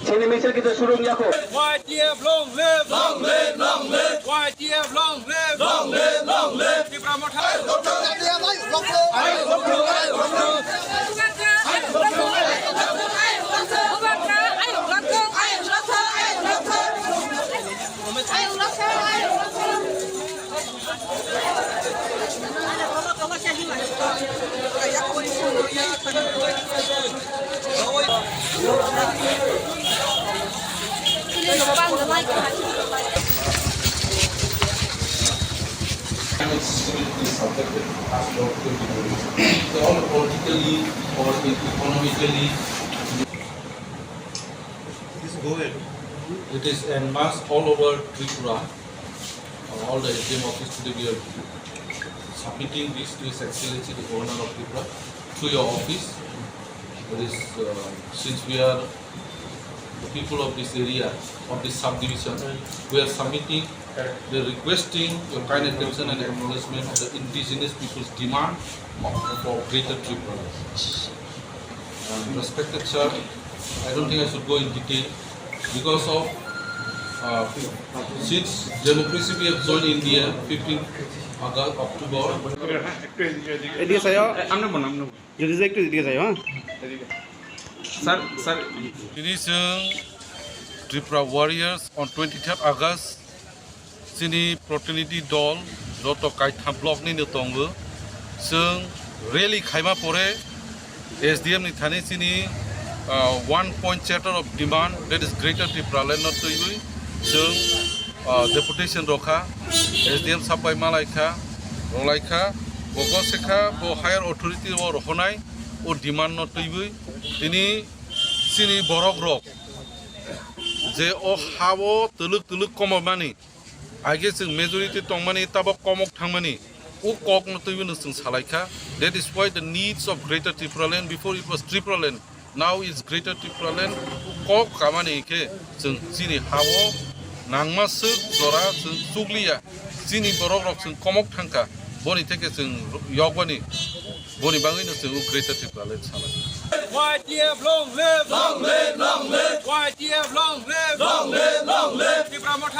Chini misil kita suruh nyako. YTF long live, long live, long live. YTF long live, long live, long live. Tipra Mothani. All politically or economically, it is en masse all over Tripura. All the SDM office today we are submitting this to His Excellency the Governor of Tipra through your office. That is, since we are the people of this area, of this subdivision, we are submitting, we are requesting your kind attention and acknowledgement of the indigenous people's demand for greater Tripura. Respected sir, I don't think I should go in detail because of since democracy we have joined India 15 August, October. Dia saya, jadi saya itu dia saya. Sir. Ini Tripura warriors on 23rd August. Sini प्रतिनिधि दल जत Kayatha block नि नतंगो जों rally खायमा परे SDM नि थाने sini 1 point charter of demand that is greater Tipraland not to you जों deputation rokha SDM sabai malaika rolaika bogo sekha bo higher authority or honai o demand not to you tini sini Adongrok je o hawo tuluk komomani आगे जों majority तंगमानि ताबा कमक थांमानि ओ कक नतुइबो जों सालायखा that is why the needs of greater Tipraland before it was Tipraland now is greater Tipraland कक खामानि के जों जिनि हावो नांमासो जरा जों सुग्लिया जिनि बरगरक जों कमक थांखा बनि थेके जों यगबानि बनि बाङैनो जों greater Tipraland सालाय YTF long live, long live, long live. YTF long live, long live, long live. Tipra Mothani.